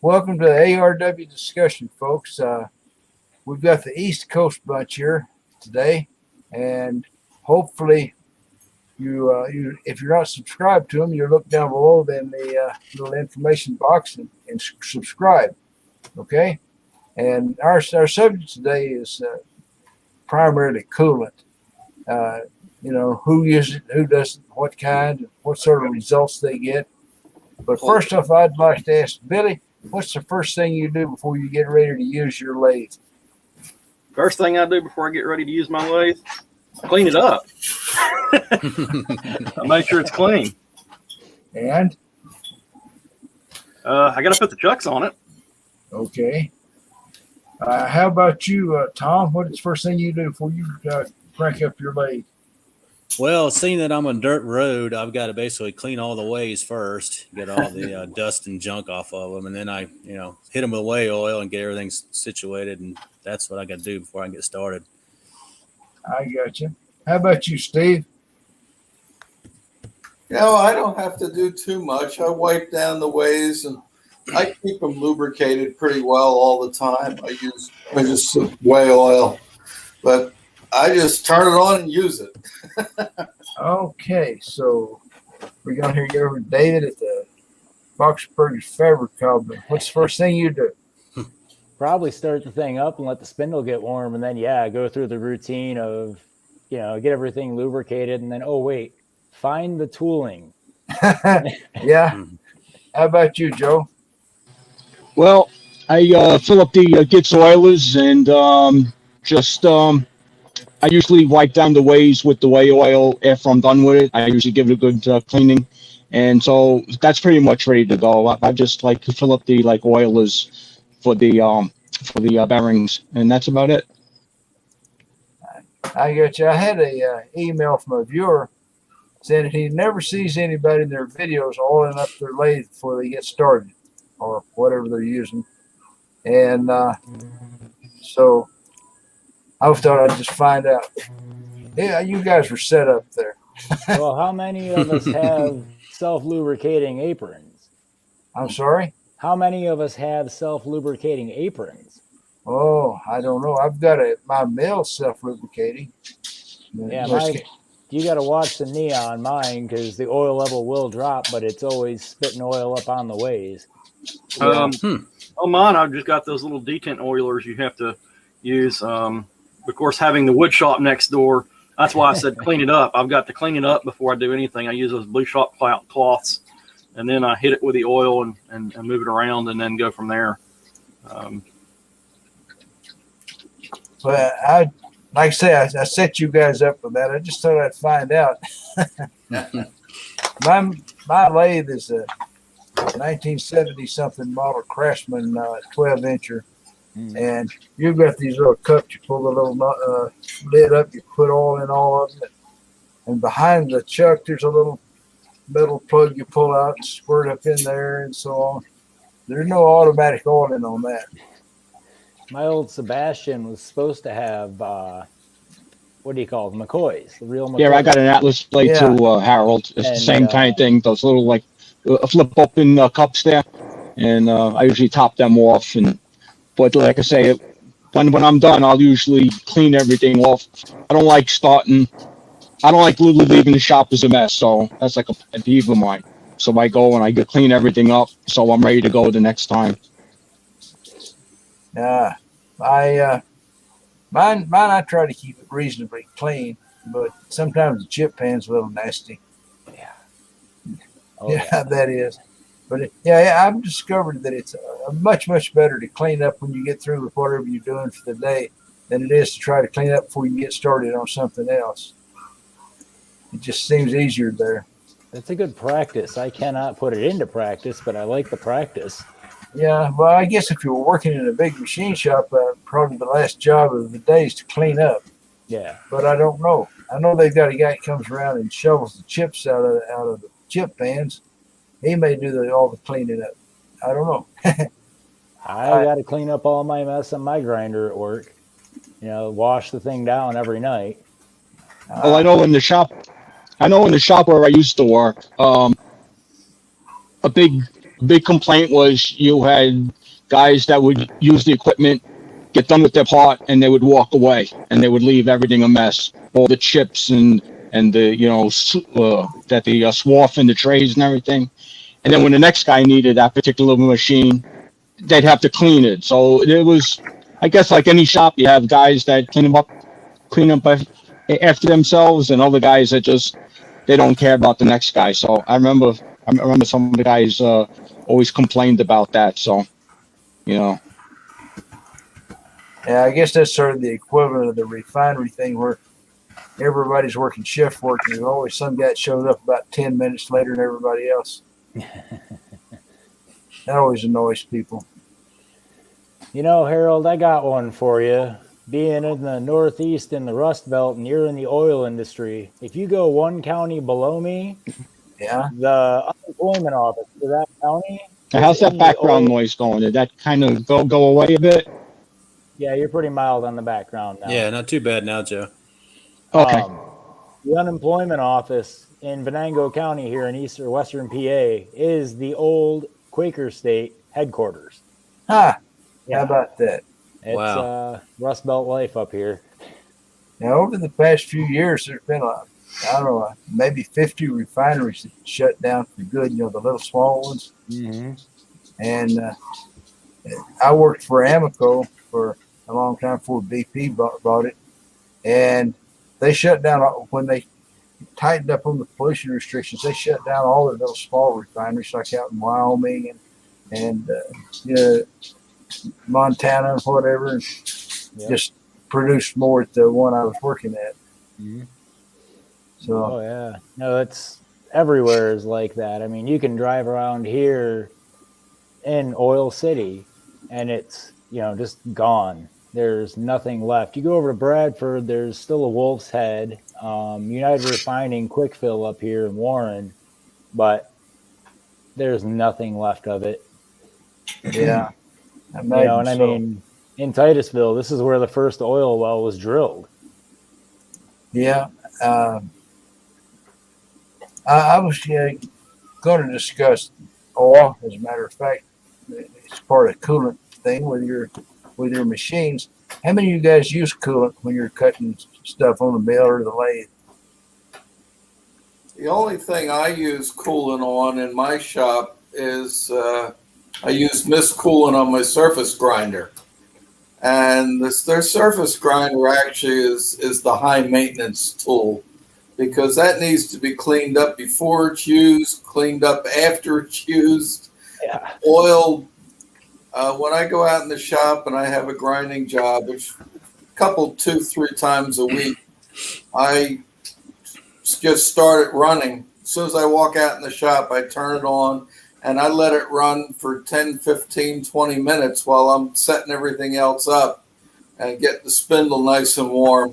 Welcome to the ARW discussion, folks. We've got the East Coast bunch here today, and hopefully if you're not subscribed to them, you look down below in the little information box and subscribe. Okay, and our subject today is primarily coolant. Who uses it, who doesn't, what kind, what sort of results they get. But first off, I'd like to ask Billy, what's the first thing you do before you get ready to use your lathe? First thing I do before I get ready to use my lathe, clean it up. I make sure it's clean. And? I got to put the chucks on it. Okay. How about you, Tom? What is the first thing you do before you crank up your lathe? Well, seeing that I'm on a dirt road, I've got to basically clean all the ways first, get all the dust and junk off of them, and then I, hit them with whey oil and get everything situated, and that's what I got to do before I get started. I got you. How about you, Steve? I don't have to do too much. I wipe down the ways, and I keep them lubricated pretty well all the time. I just whey oil, but I just turn it on and use it. Okay, so we're going to hear over David at the Boxburg Fabric Company. What's the first thing you do? Probably start the thing up and let the spindle get warm, and then go through the routine of get everything lubricated, and then find the tooling. Yeah. How about you, Joe? Well, I fill up the Gitz oilers and I usually wipe down the ways with the whey oil after I'm done with it. I usually give it a good cleaning, and so that's pretty much ready to go. I just like to fill up the oilers for the bearings, and that's about it. I got you. I had a email from a viewer saying that he never sees anybody in their videos oiling up their lathe before they get started or whatever they're using, and so I thought I'd just find out. Yeah, you guys were set up there. Well, how many of us have self-lubricating aprons? I'm sorry? How many of us have self-lubricating aprons? Oh, I don't know. I've got my mill self-lubricating. Yeah, you got to watch the neon mine because the oil level will drop, but it's always spitting oil up on the ways. On mine, I've just got those little detent oilers you have to use. Of course, having the wood shop next door, that's why I said clean it up. I've got to clean it up before I do anything. I use those blue shop cloths, and then I hit it with the oil and move it around, and then go from there. Well, like I say, I set you guys up for that. I just thought I'd find out. my lathe is a 1970-something model Craftsman 12-incher. And you've got these little cups. You pull the little lid up. You put oil in all of it. And behind the chuck, there's a little metal plug you pull out and squirt up in there and so on. There's no automatic oiling on that. My old Sebastian was supposed to have, what do you call them? McCoys, the real McCoys. Yeah, I got an Atlas blade too, Harold. It's the same kind of thing. Those little flip open cups there, and I usually top them off. But like I say, when I'm done, I'll usually clean everything off. I don't like leaving the shop as a mess, so that's like a pet peeve of mine. So I go and I clean everything up, so I'm ready to go the next time. Mine I try to keep it reasonably clean, but sometimes the chip pan's a little nasty. Yeah. That is. But I've discovered that it's much better to clean up when you get through with whatever you're doing for the day than it is to try to clean up before you get started on something else. It just seems easier there. That's a good practice. I cannot put it into practice, but I like the practice. Yeah, well, I guess if you were working in a big machine shop, probably the last job of the day is to clean up. Yeah. But I don't know. I know they've got a guy that comes around and shovels the chips out of the chip pans. He may do all the cleaning up. I don't know. I got to clean up all my mess on my grinder at work. Wash the thing down every night. Well, I know in the shop where I used to work, a big big complaint was you had guys that would use the equipment, get done with their part, and they would walk away, and they would leave everything a mess, all the chips and the that the swarf and the trays and everything. And then when the next guy needed that particular machine, they'd have to clean it. So it was, I guess, like any shop, you have guys that clean up after themselves, and other guys that just they don't care about the next guy. So I remember some of the guys always complained about that. So, you know. Yeah, I guess that's sort of the equivalent of the refinery thing where everybody's working shift work, and there's always some guy that shows up about 10 minutes later than everybody else. That always annoys people. You know, Harold, I got one for you. Being in the Northeast in the Rust Belt and you're in the oil industry, if you go one county below me, Yeah. the unemployment office for that county. How's that background noise going? Did that kind of go away a bit? Yeah, you're pretty mild on the background now. Yeah, not too bad now, Joe. Okay. The unemployment office in Venango County here in East or Western PA is the old Quaker State headquarters. Huh. Yeah. How about that? It's Wow. Rust Belt life up here. Now, over the past few years, there's been maybe 50 refineries that shut down for good, the little small ones. Mm-hmm. And I worked for Amoco for a long time before BP bought it. And they shut down when they tightened up on the pollution restrictions. They shut down all the little small refineries, like out in Wyoming and Montana and whatever, and just produced more at the one I was working at. Mm-hmm. So, oh yeah, no, it's everywhere is like that. I mean, you can drive around here in Oil City, and it's just gone. There's nothing left. You go over to Bradford, there's still a Wolf's Head, United Refining, Quick Fill up here in Warren, but there's nothing left of it. yeah. I mean, in Titusville, this is where the first oil well was drilled. Yeah. I was going to discuss oil, as a matter of fact. It's part of the coolant thing with your machines. How many of you guys use coolant when you're cutting stuff on the mill or the lathe? The only thing I use coolant on in my shop is I use mist coolant on my surface grinder. And their surface grinder actually is the high maintenance tool, because that needs to be cleaned up before it's used, cleaned up after it's used. Yeah. Oil, when I go out in the shop and I have a grinding job, which a couple, 2-3 times a week, I just start it running. As soon as I walk out in the shop, I turn it on and I let it run for 10, 15, 20 minutes while I'm setting everything else up and get the spindle nice and warm.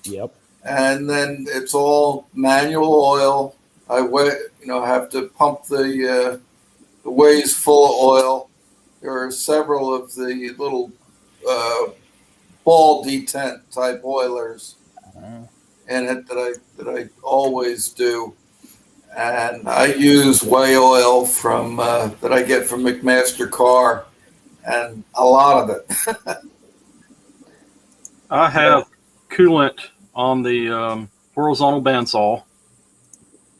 Yep. And then it's all manual oil. I have to pump the ways full of oil. There are several of the little ball detent type oilers in it that I always do. And I use whey oil from that I get from McMaster Car, and a lot of it. I have coolant on the horizontal bandsaw,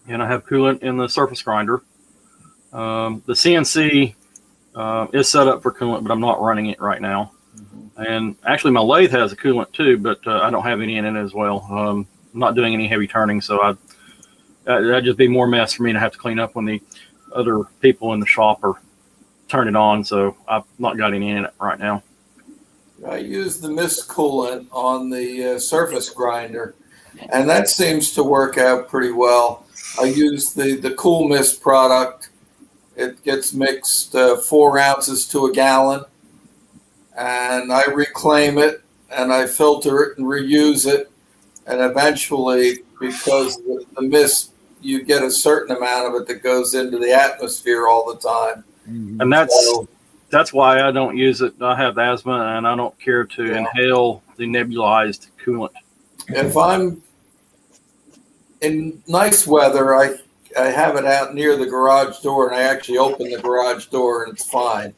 and I have coolant in the surface grinder. The CNC is set up for coolant, but I'm not running it right now. Mm-hmm. And actually, my lathe has a coolant too, but I don't have any in it as well. I'm not doing any heavy turning, so that'd just be more mess for me to have to clean up when the other people in the shop are turning it on. So I've not got any in it right now. I use the mist coolant on the surface grinder, and that seems to work out pretty well. I use the Cool Mist product. It gets mixed 4 ounces to a gallon, and I reclaim it, and I filter it and reuse it. And eventually, because the mist, you get a certain amount of it that goes into the atmosphere all the time. And that's why I don't use it. I have asthma, and I don't care to inhale the nebulized coolant. If I'm in nice weather, I I have it out near the garage door, and I actually open the garage door, and it's fine.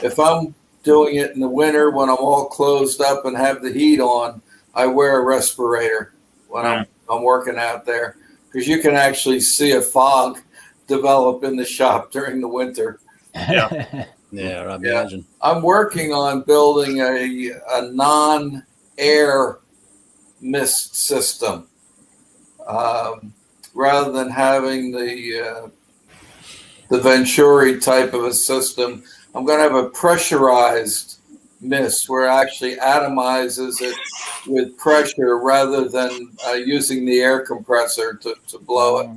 If I'm doing it in the winter when I'm all closed up and have the heat on, I wear a respirator when I'm working out there, because you can actually see a fog develop in the shop during the winter. Yeah. Yeah, I imagine. I'm working on building a non-air mist system, rather than having the Venturi type of a system. I'm going to have a pressurized mist where it actually atomizes it with pressure rather than using the air compressor to blow it.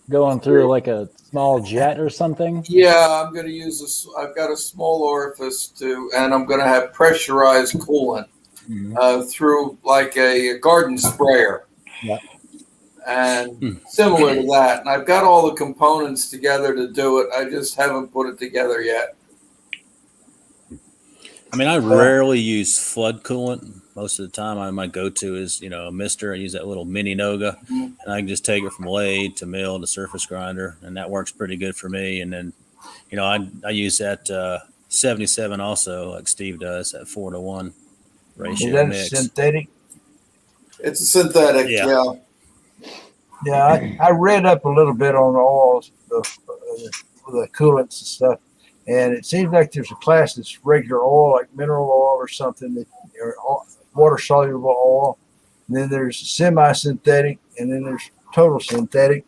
Going through like a small jet or something? Yeah, I'm going to use I've got a small orifice and I'm going to have pressurized coolant through like a garden sprayer. Yep. And similar to that. And I've got all the components together to do it. I just haven't put it together yet. I mean, I rarely use flood coolant. Most of the time, my go-to is, a mister. I use that little mini Noga, and I can just take it from lathe to mill to surface grinder, and that works pretty good for me. And then, I use that 77 also, like Steve does, that 4-to-1 ratio Is that mix. synthetic? It's a synthetic, yeah. Yeah, I read up a little bit on all the coolants and stuff, and it seems like there's a class that's regular oil, like mineral oil or something, or water soluble oil. And then there's semi-synthetic, and then there's total synthetic.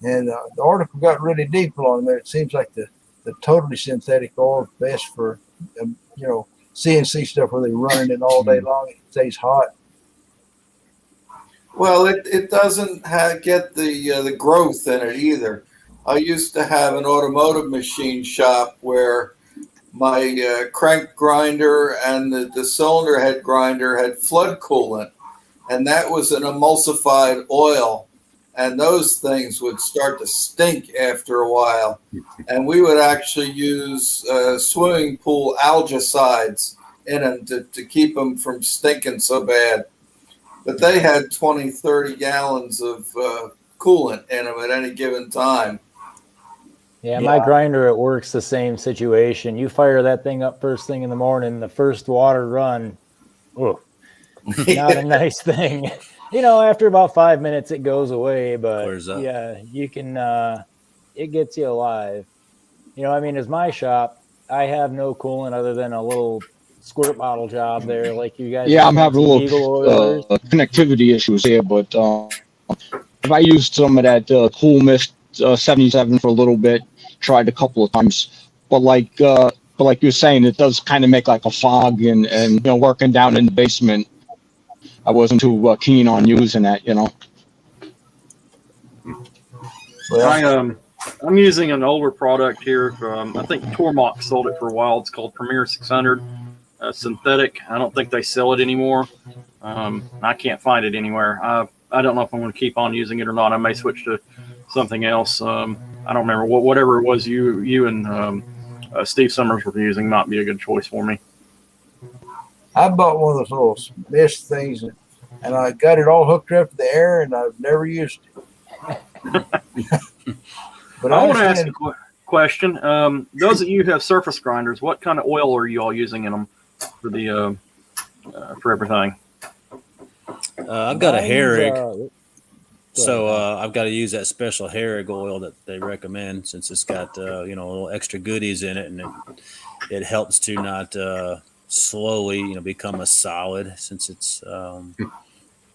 And the article got really deep on there. It seems like the totally synthetic oil is best for CNC stuff where they're running it all day long. It stays hot. Well, it doesn't get the growth in it either. I used to have an automotive machine shop where my crank grinder and the cylinder head grinder had flood coolant, and that was an emulsified oil, and those things would start to stink after a while. And we would actually use swimming pool algicides in them to keep them from stinking so bad. But they had 20, 30 gallons of coolant in them at any given time. Yeah, my grinder at work's the same situation. You fire that thing up first thing in the morning, the first water run, not a nice thing. After about 5 minutes, it goes away. But yeah, you can, it gets you alive. As my shop, I have no coolant other than a little squirt bottle job there, like you guys. Yeah, I'm having a little connectivity issues here, but if I used some of that Cool Mist 77 for a little bit, tried a couple of times, but like you're saying, it does kind of make like a fog, and working down in the basement, I wasn't too keen on using that, Well, I'm using an older product here. I think Tormach sold it for a while. It's called Premier 600. Synthetic. I don't think they sell it anymore. I can't find it anywhere. I don't know if I'm going to keep on using it or not. I may switch to something else. I don't remember whatever it was you and Steve Summers were using might be a good choice for me. I bought one of those little mist things, and I got it all hooked up to the air, and I've never used it. But I want to ask a question. Those of you who have surface grinders, what kind of oil are you all using in them for the for everything? I've got a Herrig, so I've got to use that special Herrig oil that they recommend, since it's got little extra goodies in it, and it helps to not slowly become a solid, since it's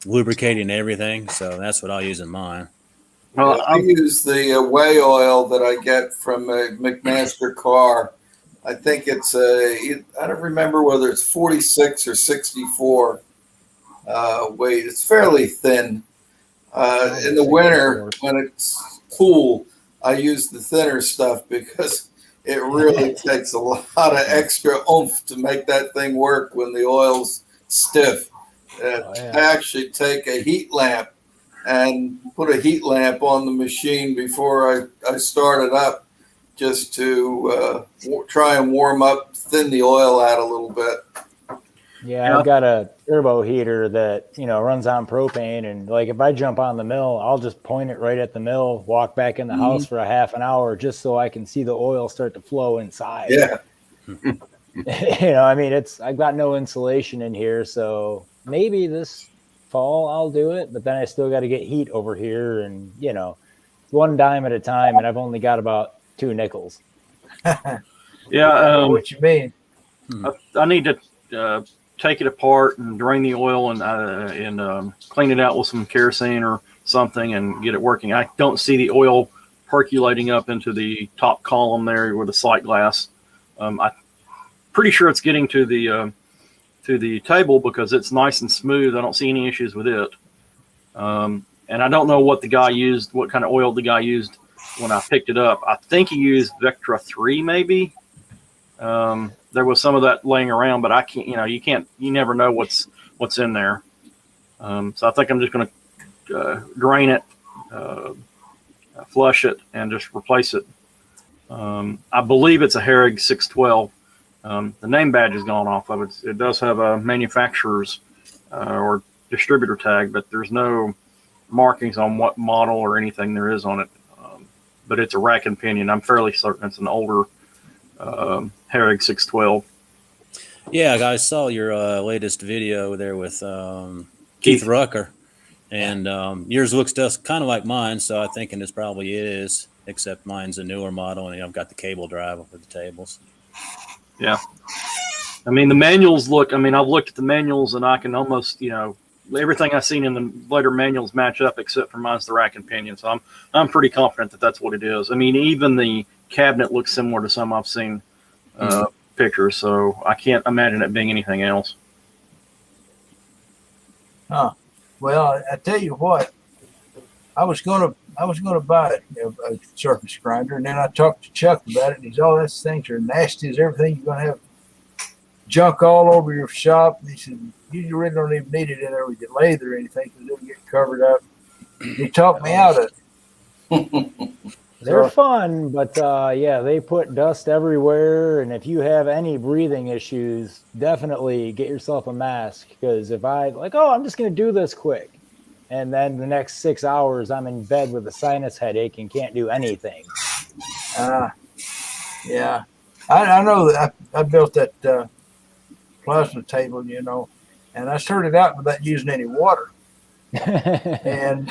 lubricating everything. So that's what I'll use in mine. Well, I use the whey oil that I get from a McMaster car. I think it's I don't remember whether it's 46 or 64 weight. It's fairly thin. In the winter, when it's cool, I use the thinner stuff because it really takes a lot of extra oomph to make that thing work when the oil's stiff. I actually take a heat lamp and put a heat lamp on the machine before I start it up, just to try and warm up, thin the oil out a little bit. Yeah, I've got a turbo heater that, runs on propane. And like if I jump on the mill, I'll just point it right at the mill, walk back in the house for a half an hour just so I can see the oil start to flow inside. Yeah. I mean, I've got no insulation in here. So maybe this fall I'll do it. But then I still got to get heat over here. And, one dime at a time. And I've only got about 2 nickels. Yeah. I know what you mean. I need to take it apart and drain the oil and clean it out with some kerosene or something and get it working. I don't see the oil percolating up into the top column there with the sight glass. I'm pretty sure it's getting to the table because it's nice and smooth. I don't see any issues with it. And I don't know what kind of oil the guy used when I picked it up. I think he used Vectra 3 maybe. There was some of that laying around, but I can't, you never know what's in there. So I think I'm just going to drain it, flush it, and just replace it. I believe it's a Herrig 612. The name badge has gone off of it. It does have a manufacturer's or distributor tag, but there's no markings on what model or anything there is on it. But it's a rack and pinion. I'm fairly certain it's an older Herrig 612. Yeah, I saw your latest video there with Keith Rucker, and yours looks just kind of like mine, so I'm thinking this probably is, except mine's a newer model, and I've got the cable drive over the tables. Yeah. I mean, the manuals I've looked at the manuals, and I can almost, everything I've seen in the later manuals match up, except for mine's the rack and pinion. So I'm pretty confident that that's what it is. I mean, even the cabinet looks similar to some I've seen pictures, so I can't imagine it being anything else. Huh. Well, I tell you what, I was gonna buy a surface grinder, and then I talked to Chuck about it, and he's, those things are nasty as everything. You're gonna have junk all over your shop. And he said, you really don't even need it in there with your lathe or anything because it'll get covered up. He talked me out of it. They're fun, but they put dust everywhere. And if you have any breathing issues, definitely get yourself a mask. Because if I'm just going to do this quick, and then the next 6 hours I'm in bed with a sinus headache and can't do anything. Yeah, I know that I built that plasma table, and I started out without using any water. And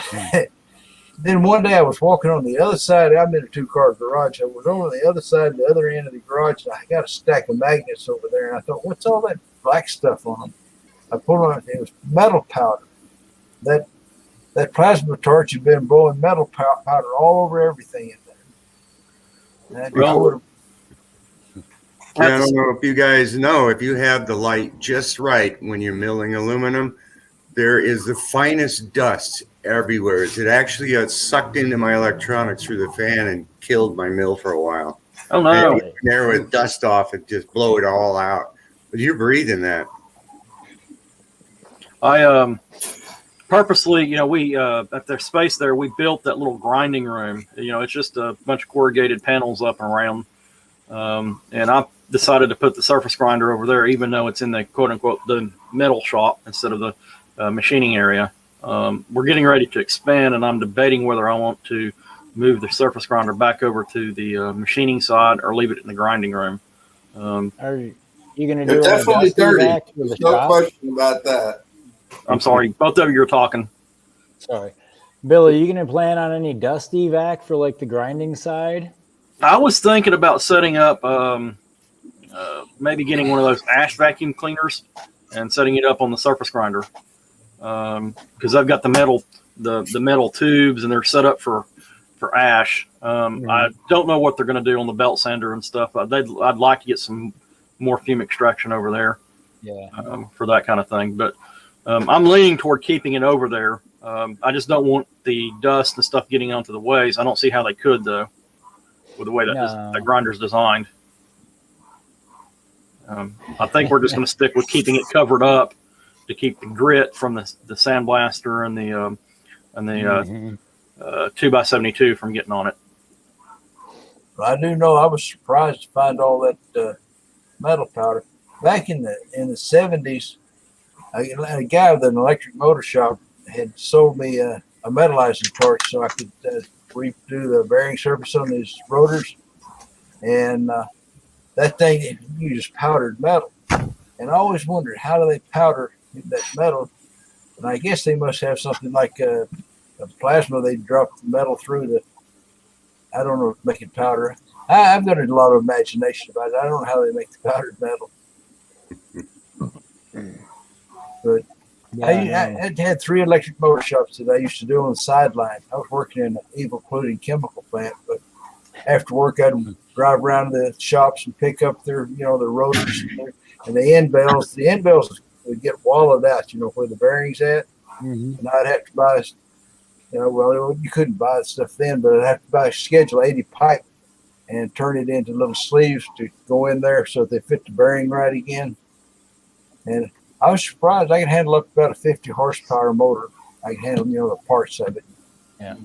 then one day I was walking on the other side. I'm in a 2-car garage. I was over the other side, the other end of the garage, and I got a stack of magnets over there. And I thought, what's all that black stuff on them? I pulled on it. It was metal powder. That plasma torch had been blowing metal powder all over everything in there. And I don't know if you guys know, if you have the light just right when you're milling aluminum, there is the finest dust everywhere. It actually got sucked into my electronics through the fan and killed my mill for a while. Oh, no. And there with dust off and just blow it all out. But you're breathing that. I purposely, we at their space there, we built that little grinding room. It's just a bunch of corrugated panels up and around. And I decided to put the surface grinder over there, even though it's in the quote unquote the metal shop instead of the machining area. We're getting ready to expand, and I'm debating whether I want to move the surface grinder back over to the machining side or leave it in the grinding room. Are you going to do definitely dirty? There's no question about that. I'm sorry, both of you are talking. Sorry, Bill. Are you going to plan on any dust evac for like the grinding side? I was thinking about setting up, maybe getting one of those ash vacuum cleaners and setting it up on the surface grinder. Because I've got the metal tubes and they're set up for ash. I don't know what they're going to do on the belt sander and stuff. I'd like to get some more fume extraction over there. Yeah. For that kind of thing. But I'm leaning toward keeping it over there. I just don't want the dust and stuff getting onto the ways. I don't see how they could though, with the way that the grinder's designed. I think we're just going to stick with keeping it covered up to keep the grit from the sandblaster and the 2x72 from getting on it. But I do know I was surprised to find all that metal powder. Back in the 70s, a guy with an electric motor shop had sold me a metallizing torch so I could redo the bearing surface on these rotors. And that thing, you just powdered metal. And I always wondered, how do they powder that metal? And I guess they must have something like a plasma. They drop the metal through the, I don't know, make it powder. I've got a lot of imagination about it. I don't know how they make the powdered metal. But I had 3 electric motor shops that I used to do on the sideline. I was working in an evil polluting chemical plant, but after work I'd drive around the shops and pick up their, their rotors and the end bells. The end bells would get wallowed out, where the bearing's at. Mm-hmm. And I'd have to buy, well, you couldn't buy the stuff then, but I'd have to buy a Schedule 80 pipe and turn it into little sleeves to go in there so that they fit the bearing right again. And I was surprised I could handle up about a 50 horsepower motor. I could handle, the parts of it. Yeah.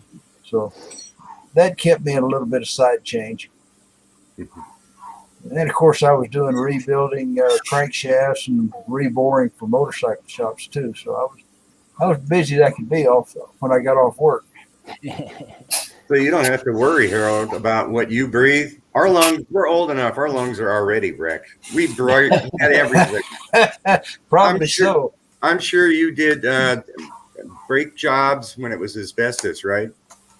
So that kept me in a little bit of side change. And then, of course, I was doing rebuilding crankshafts and reboring for motorcycle shops too. So I was busy as I could be when I got off work. So you don't have to worry, Harold, about what you breathe. Our lungs, we're old enough. Our lungs are already wrecked. We breathe at everything. Probably so. I'm sure you did brake jobs when it was asbestos, right?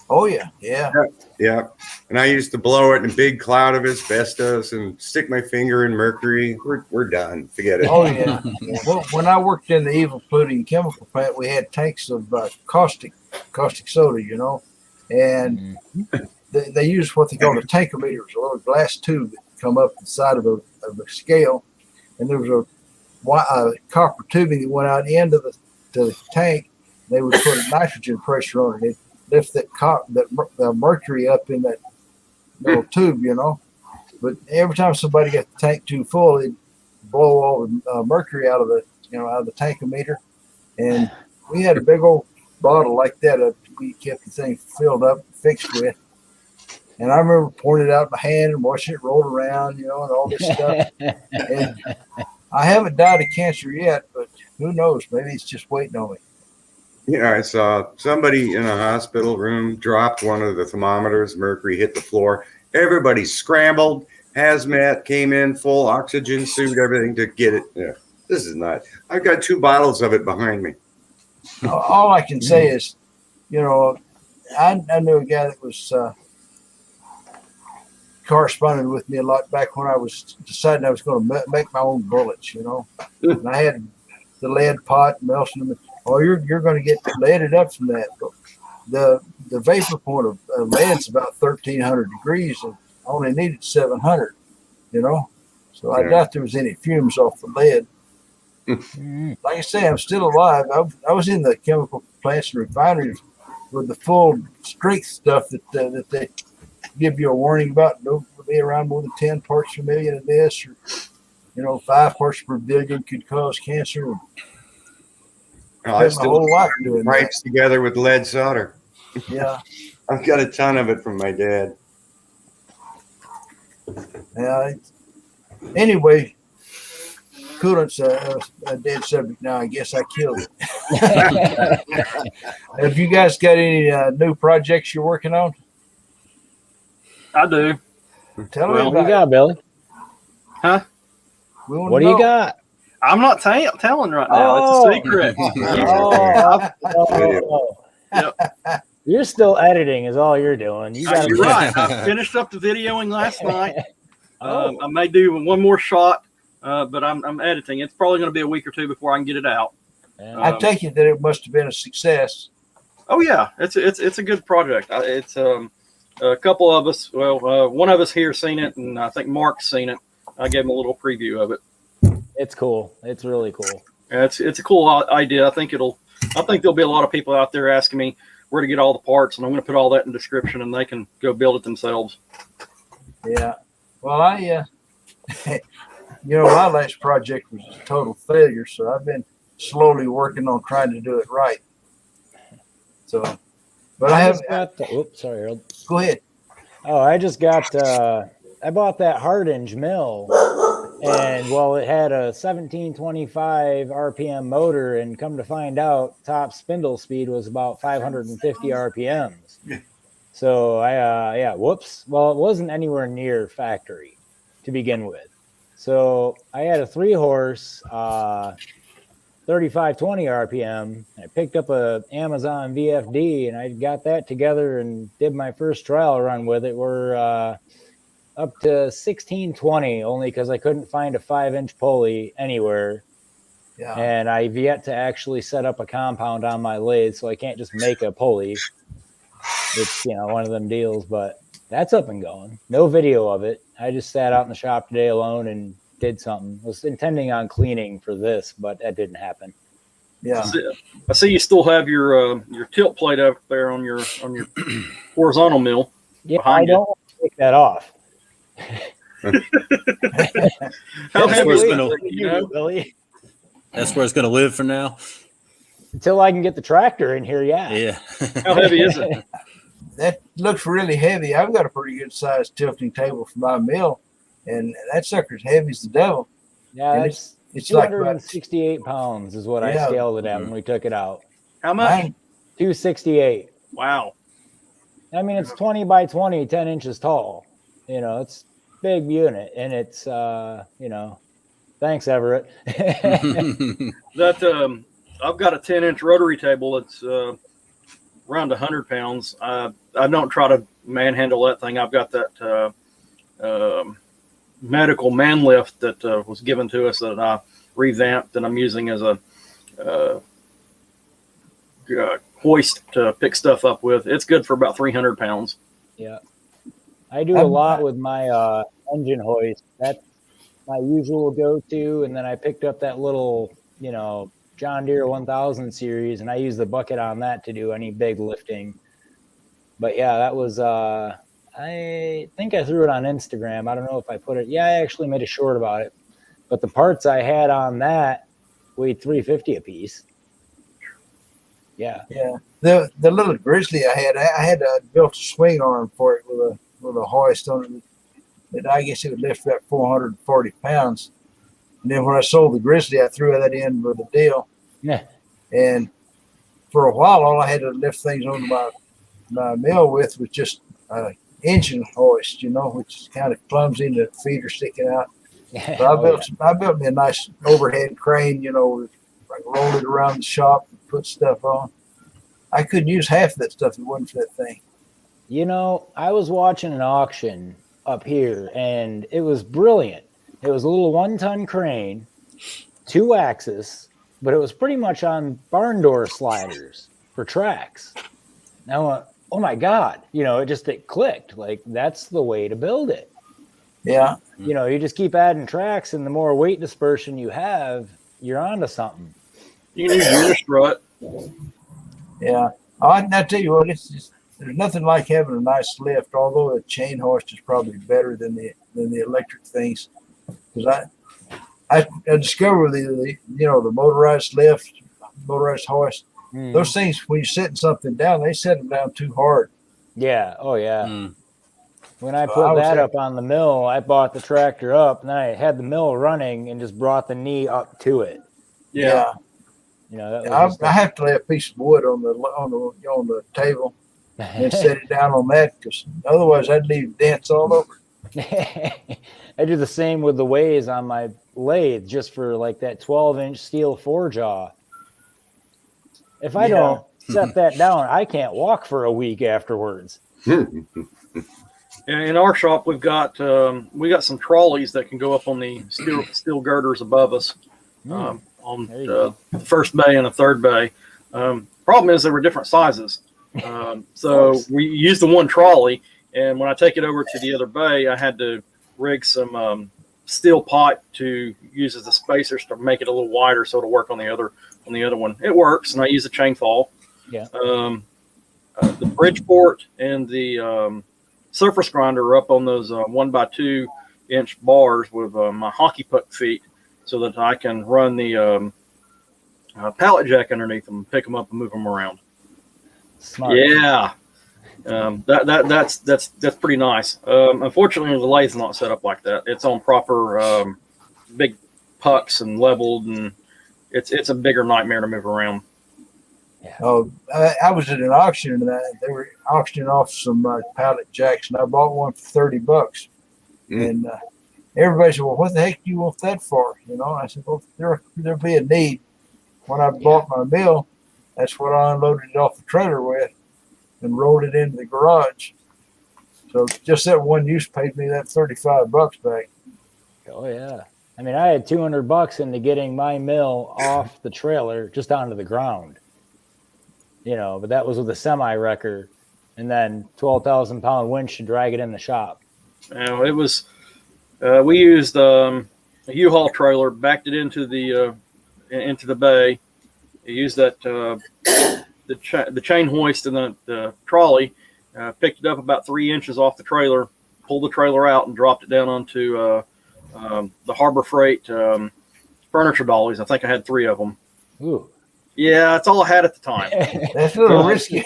Oh, yeah. Yeah. Yeah. And I used to blow it in a big cloud of asbestos and stick my finger in mercury. We're done. Forget it. Oh, yeah. Well, when I worked in the evil polluting chemical plant, we had tanks of caustic soda, and they use what they call a tankometer, a little glass tube that come up the side of a scale, and there was a copper tubing that went out into the tank. They would put a nitrogen pressure on it. It lift the mercury up in that little tube, But every time somebody got the tank too full, it'd blow all the mercury out of the tankometer. And we had a big old bottle like that. We kept the thing filled up, fixed with. And I remember pouring it out in my hand and watching it roll around, and all this stuff. And I haven't died of cancer yet, but who knows? Maybe it's just waiting on me. I saw somebody in a hospital room dropped one of the thermometers. Mercury hit the floor. Everybody scrambled. Hazmat came in, full oxygen suit, everything to get it. Yeah, this is not. I've got 2 bottles of it behind me. All I can say is, I knew a guy that was corresponded with me a lot back when I was deciding I was going to make my own bullets, And I had the lead pot melting them. Oh, you're going to get leaded up from that. But the vapor point of lead's about 1,300 degrees, and I only needed 700, So I doubt there was any fumes off the lead. Like I say, I'm still alive. I was in the chemical plants and refineries with the full strength stuff that they give you a warning about. Don't be around more than 10 parts per million of this, or 5 parts per billion could cause cancer. I spent my whole life doing pipes together with lead solder. Yeah. I've got a ton of it from my dad. Yeah. Anyway, coolant's a dead subject now. I guess I killed it. Have you guys got any new projects you're working on? I do. Tell me What about you got, Billy? Huh? What do you got? I'm not telling right now. It's a secret. Yep. You're still editing is all you're doing. You got You're right. I finished up the videoing last night. I may do one more shot, but I'm editing. It's probably going to be a week or 2 before I can get it out. I take it that it must have been a success. Oh yeah, it's a good project. It's a couple of us. Well, one of us here seen it, and I think Mark's seen it. I gave him a little preview of it. It's cool. It's really cool. Yeah, it's a cool idea. I think there'll be a lot of people out there asking me where to get all the parts, and I'm going to put all that in the description, and they can go build it themselves. Yeah. Well, my last project was a total failure, so I've been slowly working on trying to do it right. So, but I have. Oops, sorry, Harold. Go ahead. Oh, I just got. I bought that Hardinge mill, And well, it had a 1725 RPM motor, and come to find out, top spindle speed was about 550 RPMs. So whoops. Well, it wasn't anywhere near factory to begin with. So I had a 3-horse, 3520 RPM. I picked up a Amazon VFD, and I got that together and did my first trial run with it. We're up to 1620, only because I couldn't find a 5-inch pulley anywhere. Yeah. And I've yet to actually set up a compound on my lathe, so I can't just make a pulley. It's, one of them deals, but that's up and going. No video of it. I just sat out in the shop today alone and did something. Was intending on cleaning for this, but that didn't happen. Yeah. I see you still have your tilt plate up there on your horizontal mill. Yeah, I don't want to take that off. How heavy is gonna, it, Billy? That's where it's going to live for now. Until I can get the tractor in here, yeah. Yeah. How heavy is it? That looks really heavy. I've got a pretty good sized tilting table for my mill, and that sucker's heavy as the devil. Yeah, and it's it's like 268 pounds is what I Yeah. scaled it at when we took it out. How much? 268. Wow. I mean, it's 20 by 20, 10 inches tall. It's a big unit, and it's, thanks, Everett. That I've got a 10-inch rotary table. It's around 100 pounds. I don't try to manhandle that thing. I've got that medical man lift that was given to us that I revamped, and I'm using as a hoist to pick stuff up with. It's good for about 300 pounds. Yeah. I do a lot with my engine hoist. That's my usual go-to. And then I picked up that little, John Deere 1000 series, and I use the bucket on that to do any big lifting. But yeah, that was, I think I threw it on Instagram. I don't know if I put it. Yeah, I actually made a short about it. But the parts I had on that weighed $350 a piece. Yeah. Yeah. The little Grizzly I had built a swing arm for it with a hoist on it. That I guess it would lift about 440 pounds. And then when I sold the Grizzly, I threw that in with a deal. Yeah. And for a while, all I had to lift things on my mill with was just engine hoist, which is kind of clumsy and the feet are sticking out. But I built me a nice overhead crane, I rolled it around the shop and put stuff on. I couldn't use half of that stuff if it wasn't for that thing. I was watching an auction up here, and it was brilliant. It was a little 1-ton crane, 2 axis, but it was pretty much on barn door sliders for tracks. Now, oh my God, it clicked. Like, that's the way to build it. Yeah. You just keep adding tracks, and the more weight dispersion you have, you're onto something. You can use your strut. Yeah. I tell you what, there's nothing like having a nice lift, although a chain hoist is probably better than the electric things. Because I discovered the motorized lift, motorized hoist. Those things, when you're setting something down, they set them down too hard. Yeah. Oh, yeah. When I put that up on the mill, I bought the tractor up, and then I had the mill running and just brought the knee up to it. Yeah. I have to lay a piece of wood on the table and set it down on that, because otherwise I'd leave dents all over. I do the same with the ways on my lathe, just for like that 12-inch steel 4-jaw. If I don't set that down, I can't walk for a week afterwards. In our shop, we got some trolleys that can go up on the steel girders above us, on the first bay and the third bay. Problem is, they were different sizes, so we used the one trolley. And when I take it over to the other bay, I had to rig some steel pipe to use as the spacers to make it a little wider so it'll work on the other one. It works, and I use a chain fall. Yeah. The Bridgeport and the surface grinder are up on those 1x2 inch bars with my hockey puck feet, so that I can run the pallet jack underneath them, pick them up, and move them around. Smart. Yeah. That's pretty nice. Unfortunately, the lathe's not set up like that. It's on proper big pucks and leveled, and it's a bigger nightmare to move around. Oh, I was at an auction and they were auctioning off some pallet jacks, and I bought one for $30. And everybody said, "Well, what the heck do you want that for?" You know, I said, "Well, there'll be a need." When I bought my mill, that's what I unloaded it off the trailer with and rolled it into the garage. So just that one use paid me that $35 back. Oh yeah. I mean, I had $200 into getting my mill off the trailer just onto the ground. You know, but that was with a semi wrecker, and then 12,000-pound winch to drag it in the shop. It was. We used a U-Haul trailer, backed it into the bay. We used that the chain hoist and the trolley. Picked it up about 3 inches off the trailer, pulled the trailer out, and dropped it down onto the Harbor Freight furniture dollies. I think I had 3 of them. Ooh. Yeah, that's all I had at the time. That's a little risky.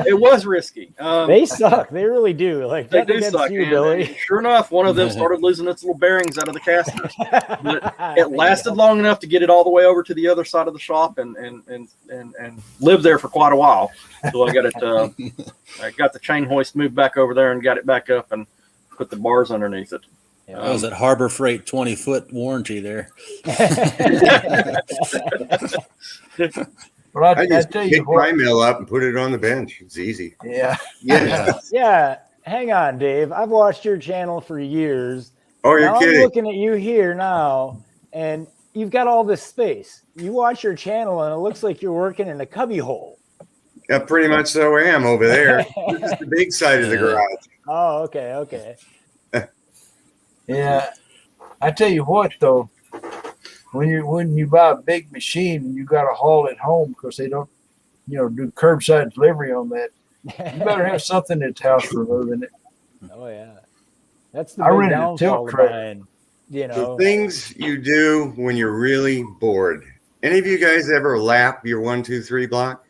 It was risky. They suck. They really do. Like they do suck. You, Billy. And sure enough, one of them started losing its little bearings out of the casters. But it lasted long enough to get it all the way over to the other side of the shop and lived there for quite a while. So I got it. I got the chain hoist moved back over there and got it back up and put the bars underneath it. That was that Harbor Freight 20-foot warranty there. Well, I just tell you pick my what, mill up and put it on the bench. It's easy. yeah. Yeah. Hang on, Dave. I've watched your channel for years. Oh, you're Now kidding. I'm looking at you here now, and you've got all this space. You watch your channel, and it looks like you're working in a cubby hole. Yeah, pretty much so I am over there. This is the big side of the garage. Oh, okay. Yeah. I tell you what, though, when you buy a big machine and you got to haul it home because they don't, do curbside delivery on that, you better have something that's house for moving it. Oh yeah, that's the I big rented a downfall tilt of trailer. mine. The things you do when you're really bored. Any of you guys ever lap your 1, 2, 3 block?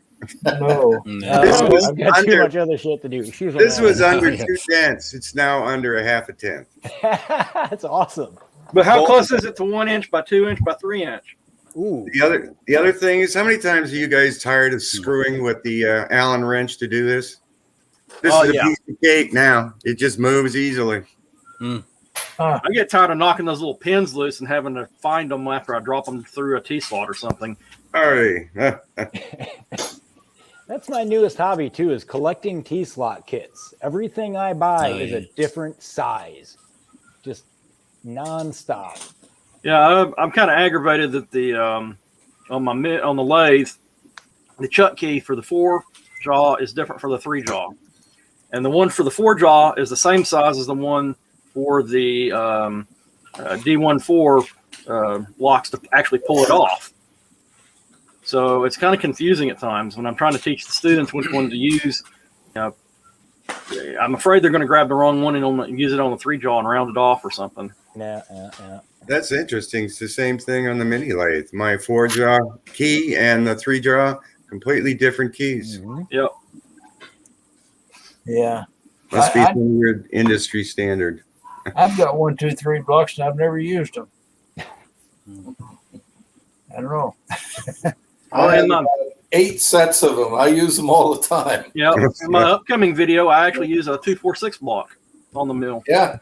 No. This was I've got too under- much other shit to do. This was under 2 tenths. It's now under a half a tenth. That's awesome. But how close is it to 1 inch by 2 inch by 3 inch? Ooh. The other thing is, how many times are you guys tired of screwing with the Allen wrench to do this? This is a piece of cake now. It just moves easily. I get tired of knocking those little pins loose and having to find them after I drop them through a T-slot or something. All right. That's my newest hobby too, is collecting T-slot kits. Everything I buy is a different size. Just nonstop. Yeah, I'm kind of aggravated that the on the lathe, the chuck key for the 4 jaw is different for the 3 jaw, and the one for the 4 jaw is the same size as the one for the D14 blocks to actually pull it off. So it's kind of confusing at times when I'm trying to teach the students which one to use. I'm afraid they're going to grab the wrong one and use it on the 3 jaw and round it off or something. Yeah. That's interesting. It's the same thing on the mini lathe. My 4 jaw key and the 3 jaw, completely different keys. Mm-hmm. Yep. Yeah. Must be some weird industry standard. I've got 1, 2, 3 blocks and I've never used them. I don't know. I have about 8 sets of them. I use them all the time. Yeah. In my upcoming video, I actually use a 246 block on the mill. Yeah.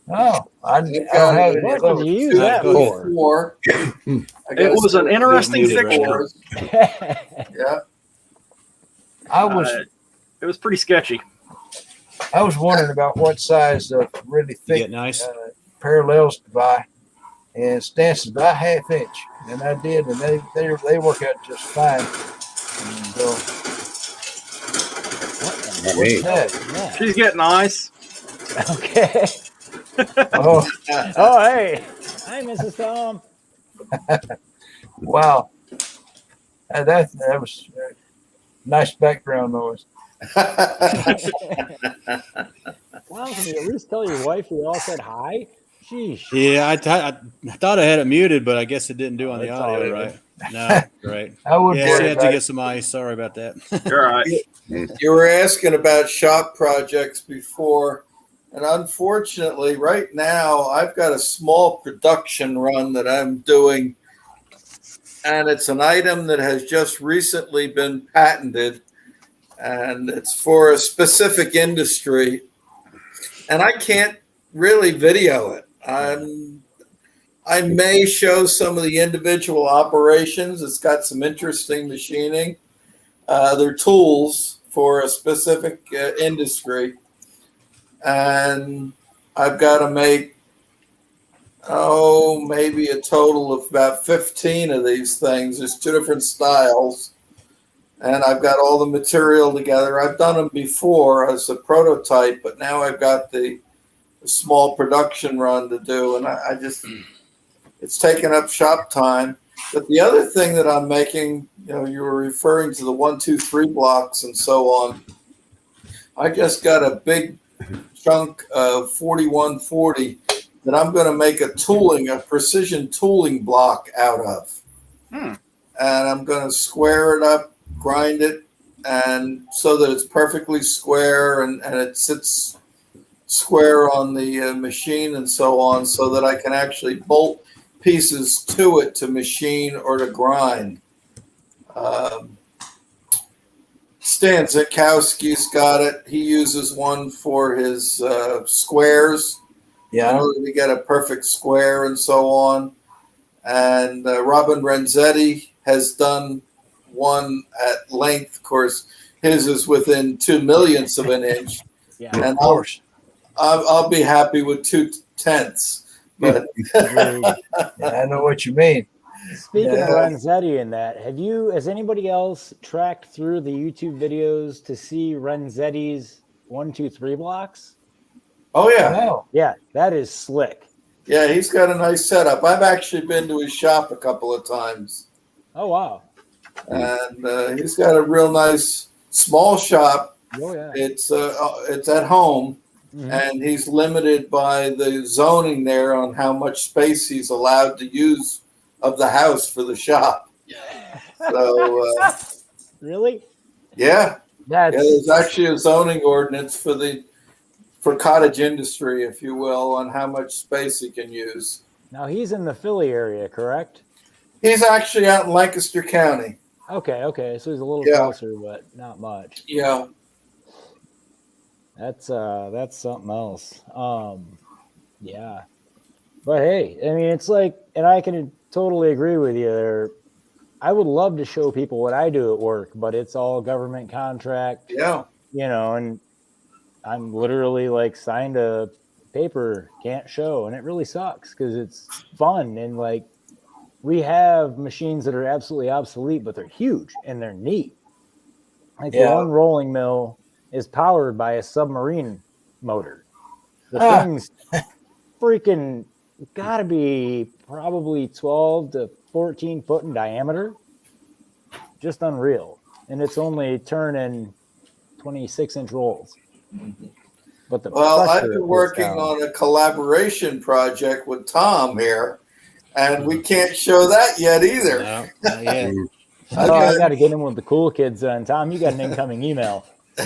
Oh, I don't have any of What those. did you use that for? 4. It was an interesting fixture. Yeah. It was pretty sketchy. I was wondering about what size of really thick Get nice. parallels to buy, and stances about 1/2 inch, and I did, and they work out just fine. So, what's that? Yeah. She's getting ice. Okay. Oh, Oh, hey. Hi, Mrs. Tom. wow. That was nice background noise. Wow, can you at least tell your wife we all said hi? Sheesh. Yeah, I thought I had it muted, but I guess it didn't do on the It's audio, all right? No, right. I would Yeah, she worry had to about get some ice. Sorry about that. You're right. You were asking about shop projects before. And unfortunately, right now, I've got a small production run that I'm doing, and it's an item that has just recently been patented, and it's for a specific industry. And I can't really video it. I may show some of the individual operations. It's got some interesting machining. They're tools for a specific industry. And I've got to make, maybe a total of about 15 of these things. There's 2 different styles. And I've got all the material together. I've done them before as a prototype, but now I've got the small production run to do. And I just, it's taken up shop time. But the other thing that I'm making, you were referring to the 1, 2, 3 blocks and so on. I just got a big chunk of 4140 that I'm going to make a precision tooling block out of. And I'm going to square it up, grind it, and so that it's perfectly square and it sits square on the machine and so on, so that I can actually bolt pieces to it to machine or to grind. Stan Zikowski's got it. He uses one for his squares. In order to get a perfect square and so on. And Robin Renzetti has done one at length. Of course, his is within 2 millionths of an inch. Yeah, and of course. I'll be happy with 2/10. But I know what you mean. Speaking of Renzetti and that, has anybody else tracked through the YouTube videos to see Renzetti's 1, 2, 3 blocks? Oh yeah. Wow. Yeah, that is slick. Yeah, he's got a nice setup. I've actually been to his shop a couple of times. Oh wow. And he's got a real nice small shop. Oh yeah. It's at home. Mm-hmm. And he's limited by the zoning there on how much space he's allowed to use of the house for the shop. So really? Yeah. That's There's actually a zoning ordinance for cottage industry, if you will, on how much space he can use. Now he's in the Philly area, correct? He's actually out in Lancaster County. Okay, so he's a little closer, but not much. Yeah. That's something else. Yeah. But hey, I mean, it's like, and I can totally agree with you there. I would love to show people what I do at work, but it's all government contract. Yeah. And I'm literally like signed a paper, can't show, and it really sucks because it's fun. And like, we have machines that are absolutely obsolete, but they're huge and they're neat. Like the one rolling mill is powered by a submarine motor. The thing's freaking gotta be probably 12 to 14 foot in diameter. Just unreal. And it's only turning 26-inch rolls. But I've been working on a collaboration project with Tom here, and we can't show that yet either. No, not yet. I got to get in with the cool kids. And Tom, you got an incoming email. They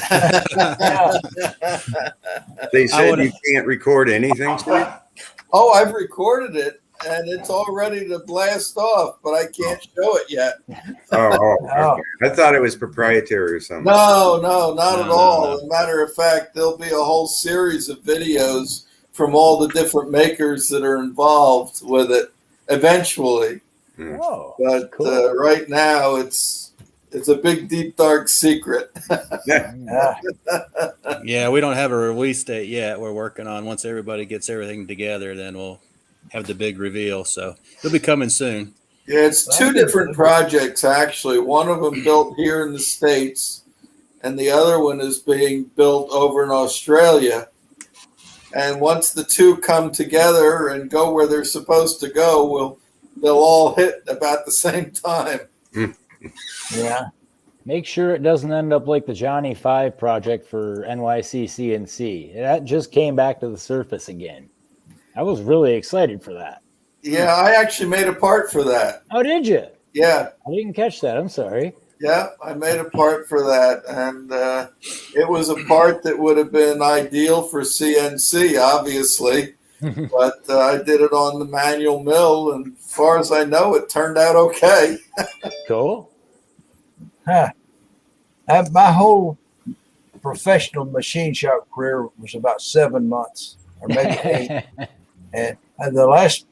said you can't record anything, Steve? Oh, I've recorded it, and it's all ready to blast off, but I can't show it yet. Okay. I thought it was proprietary or something. No, not at all. As a matter of fact, there'll be a whole series of videos from all the different makers that are involved with it eventually. Oh, but cool. Right now, it's a big, deep, dark secret. Yeah, we don't have a release date yet. We're working on, once everybody gets everything together, then we'll have the big reveal. So it'll be coming soon. Yeah, it's 2 different projects, actually. One of them built here in the States, and the other one is being built over in Australia. And once the 2 come together and go where they're supposed to go, they'll all hit about the same time. Yeah. Make sure it doesn't end up like the Johnny 5 project for NYCC&C. That just came back to the surface again. I was really excited for that. Yeah, I actually made a part for that. Oh, did you? Yeah. I didn't catch that. I'm sorry. Yeah, I made a part for that, and it was a part that would have been ideal for CNC, obviously, but I did it on the manual mill, and as far as I know, it turned out okay. Cool. Huh. My whole professional machine shop career was about 7 months or maybe 8. And the last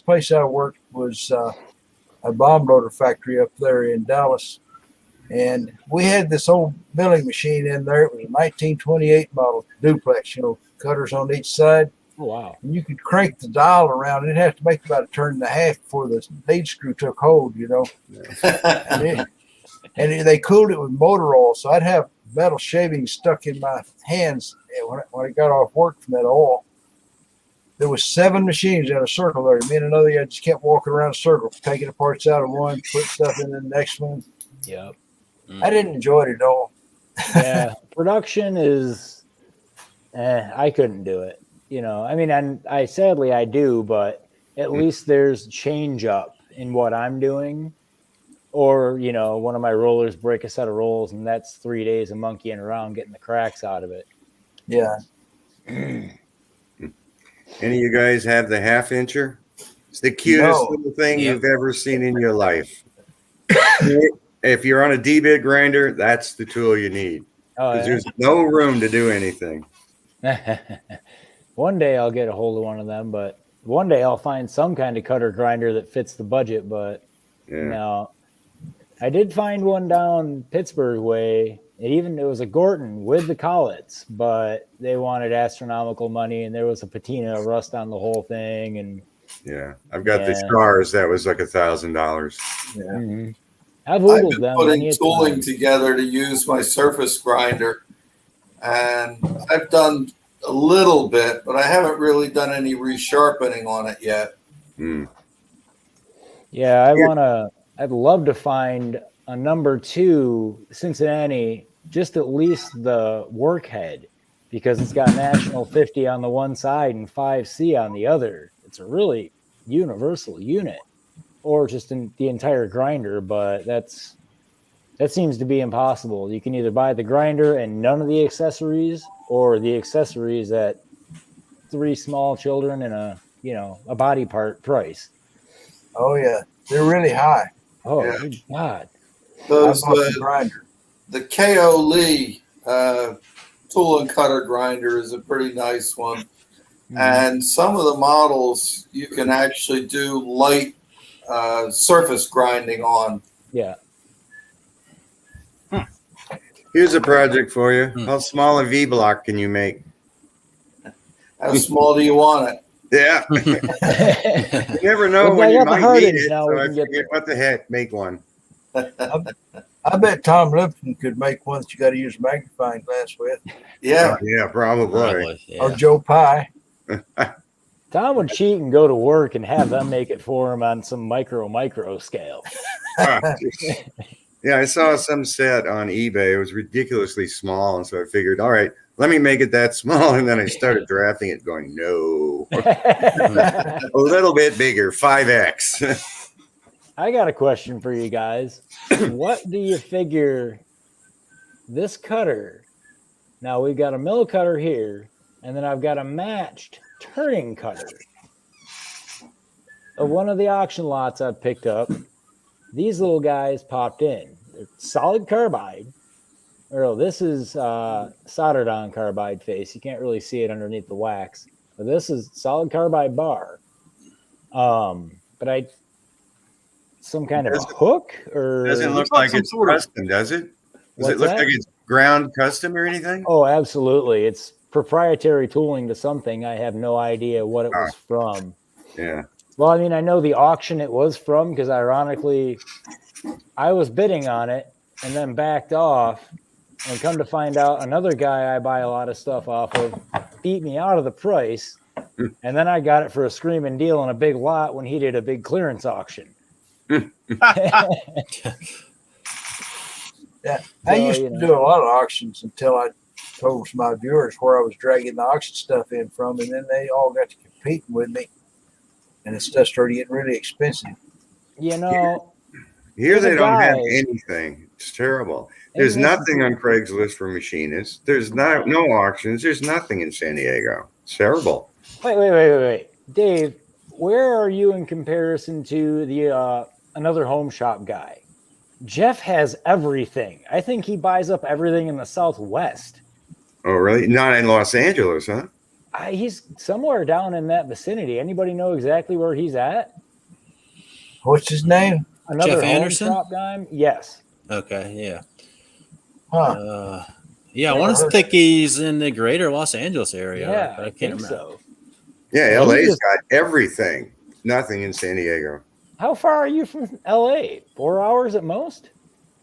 place I worked was a bomb loader factory up there in Dallas. And we had this old milling machine in there. It was a 1928 model duplex, cutters on each side. Oh, wow. And you could crank the dial around. It'd have to make about a turn and a half before the lead screw took hold, And they cooled it with motor oil. So I'd have metal shavings stuck in my hands when I got off work from that oil. There was 7 machines in a circle there. Me and another guy just kept walking around a circle, taking the parts out of one, putting stuff in the next one. Yep. I didn't enjoy it at all. Yeah, production is, I couldn't do it. I mean, I sadly I do, but at least there's change up in what I'm doing. Or, one of my rollers break a set of rolls, and that's 3 days of monkeying around getting the cracks out of it. Yeah. Any of you guys have the half incher? It's the cutest little thing you've ever seen in your life. If you're on a D-bit grinder, that's the tool you need. Because there's no room to do anything. One day I'll get a hold of one of them, but one day I'll find some kind of cutter grinder that fits the budget. But no, I did find one down Pittsburgh way. It was a Gorton with the collets, but they wanted astronomical money, and there was a patina of rust on the whole thing. And I've got the scars. That was like $1,000. Yeah. Mm-hmm. I've been putting tooling together to use my surface grinder, and I've done a little bit, but I haven't really done any resharpening on it yet. Yeah, I'd love to find a number 2 Cincinnati, just at least the workhead, because it's got National 50 on the one side and 5C on the other. It's a really universal unit, or just in the entire grinder, but that seems to be impossible. You can either buy the grinder and none of the accessories, or the accessories at 3 small children and a body part price. Oh yeah, they're really high. Oh good God! The KO Lee tool and cutter grinder is a pretty nice one, and some of the models you can actually do light surface grinding on. Yeah. Here's a project for you. How small a V block can you make? How small do you want it? Yeah. You never know when you might need it. So I forget what the heck. Make one. I bet Tom Lipton could make one that you got to use a magnifying glass with. Yeah. Yeah, probably. Or Joe Pye. Tom would cheat and go to work and have them make it for him on some micro scale. Yeah, I saw some set on eBay. It was ridiculously small, and so I figured, all right, let me make it that small. And then I started drafting it, going, no, a little bit bigger, 5X. I got a question for you guys. What do you figure this cutter? Now we've got a mill cutter here, and then I've got a matched turning cutter. Of one of the auction lots I've picked up, these little guys popped in. They're solid carbide. This is soldered on carbide face. You can't really see it underneath the wax. But this is solid carbide bar. But some kind of a hook, or doesn't look like it's custom, does it? Does it look like it's ground custom or anything? Oh, absolutely. It's proprietary tooling to something. I have no idea what it was from. Yeah. Well, I mean, I know the auction it was from, because ironically, I was bidding on it and then backed off, and come to find out another guy I buy a lot of stuff off of beat me out of the price. And then I got it for a screaming deal on a big lot when he did a big clearance auction. Yeah, I used to do a lot of auctions until I told my viewers where I was dragging the auction stuff in from, and then they all got to competing with me, and the stuff started getting really expensive. Here There's a they don't have guy- anything. It's terrible. There's nothing on Craigslist for machinists. There's no auctions. There's nothing in San Diego. It's terrible. Wait. Dave, where are you in comparison to the another home shop guy? Jeff has everything. I think he buys up everything in the Southwest. Oh, really? Not in Los Angeles, huh? He's somewhere down in that vicinity. Anybody know exactly where he's at? What's his name? Another Jeff home Anderson? shop guy? Yes. Okay, yeah. Huh. Yeah, I Never want to heard think he's in the greater Los Angeles area. Yeah, but I I can't think remember. so. Yeah, Yeah, he LA's just- got everything. Nothing in San Diego. How far are you from LA? 4 hours at most?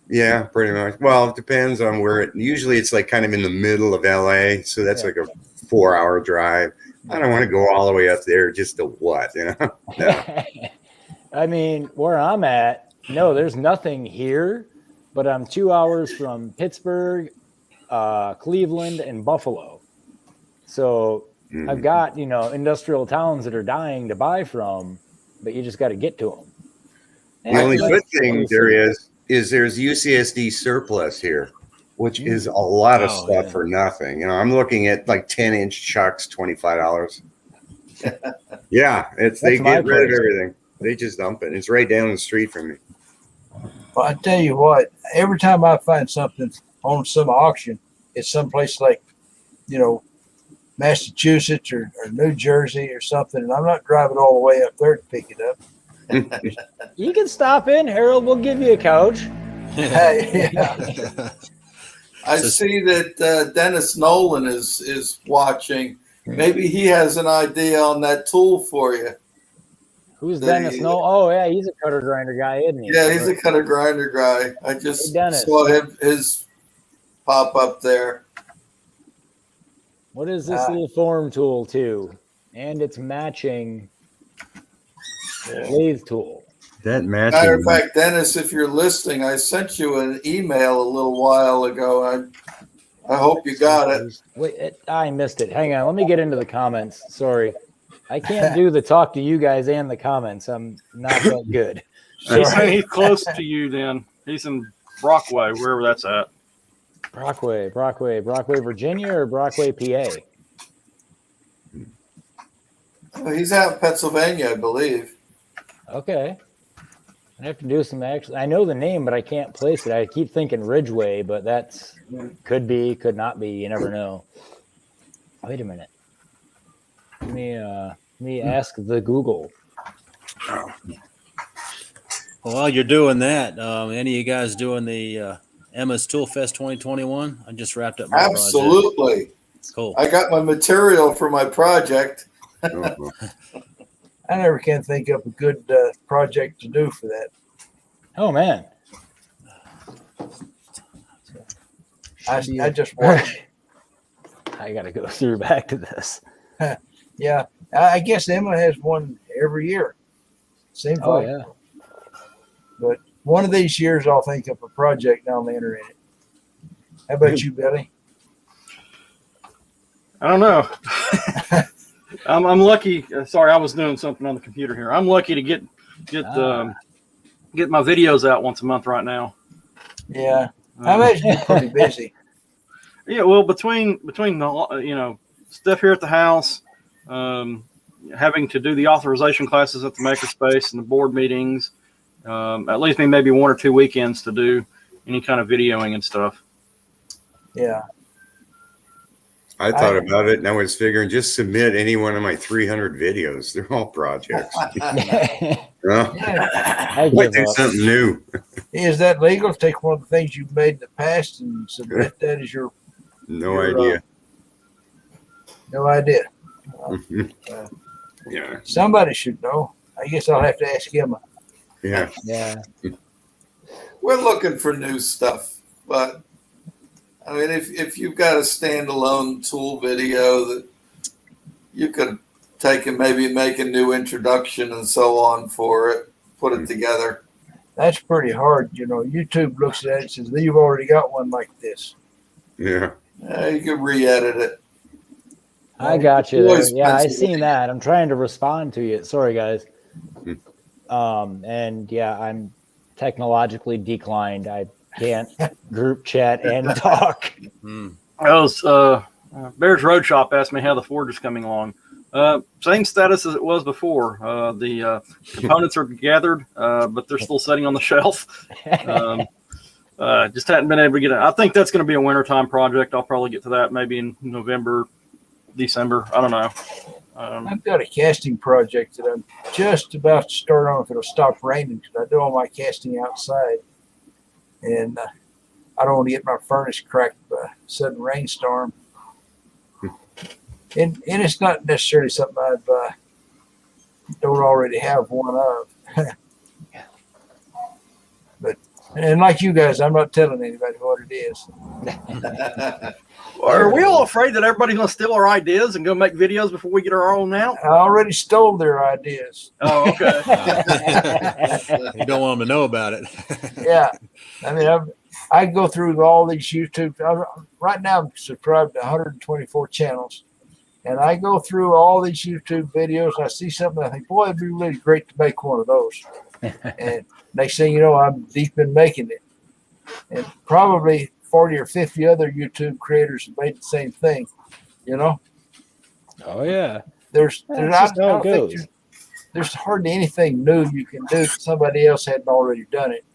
Yeah, pretty much. Well, it depends on where it. Usually, it's like kind of in the middle of LA, so that's like a 4-hour drive. I don't want to go all the way up there just to what, you know? No. I mean, where I'm at, no, there's nothing here, but I'm 2 hours from Pittsburgh, Cleveland, and Buffalo. So I've got, industrial towns that are dying to buy from, but you just got to get to them. The only good thing there is there's UCSD surplus here, which is a lot of stuff for nothing. I'm looking at like 10-inch chucks, $25. Yeah, they get rid of everything. They just dump it. It's right down the street from me. Well, I tell you what, every time I find something on some auction, it's someplace like, Massachusetts or New Jersey or something, and I'm not driving all the way up there to pick it up. You can stop in, Harold. We'll give you a couch. Yeah. I see that Dennis Nolan is watching. Maybe he has an idea on that tool for you. Who's Dennis Nolan? Oh, yeah, he's a cutter grinder guy, isn't he? Yeah, he's a cutter grinder guy. I just saw his pop up there. What is this little form tool too? And it's matching lathe tool. That matching. Matter of fact, Dennis, if you're listening, I sent you an email a little while ago. I hope you got it. Wait, I missed it. Hang on, let me get into the comments. Sorry, I can't do the talk to you guys and the comments. I'm not that good. He's close to you. Then he's in Brockway, wherever that's at. Brockway, Virginia, or Brockway, PA? He's out in Pennsylvania, I believe. Okay. I have to do some actually. I know the name, but I can't place it. I keep thinking Ridgeway, but that's could be, could not be. You never know. Wait a minute. Let me ask the Google. While you're doing that, any of you guys doing the Emma's Tool Fest 2021? I just wrapped up my Absolutely. project. Cool. I got my material for my project. I never can think of a good project to do for that. Oh man, I just watch. I got to go through back to this. Yeah, I guess Emma has one every year. Seems like. Yeah. But one of these years, I'll think of a project on the internet. How about you, Billy? I don't know. I'm lucky. Sorry, I was doing something on the computer here. I'm lucky to get my videos out once a month right now. Yeah, I imagine you're pretty busy. Yeah, well, between the stuff here at the house, having to do the authorization classes at the makerspace and the board meetings, at least maybe 1 or 2 weekends to do any kind of videoing and stuff. Yeah. I thought about it and I was figuring just submit any one of my 300 videos. They're all projects. I might do something new. Is that legal? Take one of the things you've made in the past and submit that as your. No idea. No idea. Yeah. Somebody should know. I guess I'll have to ask Emma. Yeah. Yeah. We're looking for new stuff, but I mean, if you've got a standalone tool video that you could take and maybe make a new introduction and so on for it, put it together. That's pretty hard. YouTube looks at it and says, you've already got one like this. Yeah. You could re-edit it. I got you there. Yeah, I seen that. I'm trying to respond to you. Sorry, guys. And yeah, I'm technologically declined. I can't group chat and talk. Bears Road Shop asked me how the Forge is coming along. Same status as it was before. The components are gathered, but they're still sitting on the shelf. Just hadn't been able to get it. I think that's going to be a wintertime project. I'll probably get to that maybe in November, December. I don't know. I've got a casting project that I'm just about to start on if it'll stop raining, because I do all my casting outside. And I don't want to get my furnace cracked by a sudden rainstorm. And it's not necessarily something I've don't already have one of. But and like you guys, I'm not telling anybody what it is. Are we all afraid that everybody's going to steal our ideas and go make videos before we get our own out? I already stole their ideas. Oh, okay. You don't want them to know about it. Yeah, I mean, I go through all these YouTube. Right now, I'm subscribed to 124 channels, and I go through all these YouTube videos. I see something, I think, boy, it'd be really great to make one of those. And next thing you know, I'm deep in making it, and probably 40 or 50 other YouTube creators have made the same thing. You know? Oh yeah. There's just how it goes. There's hardly anything new you can do that somebody else hadn't already done it.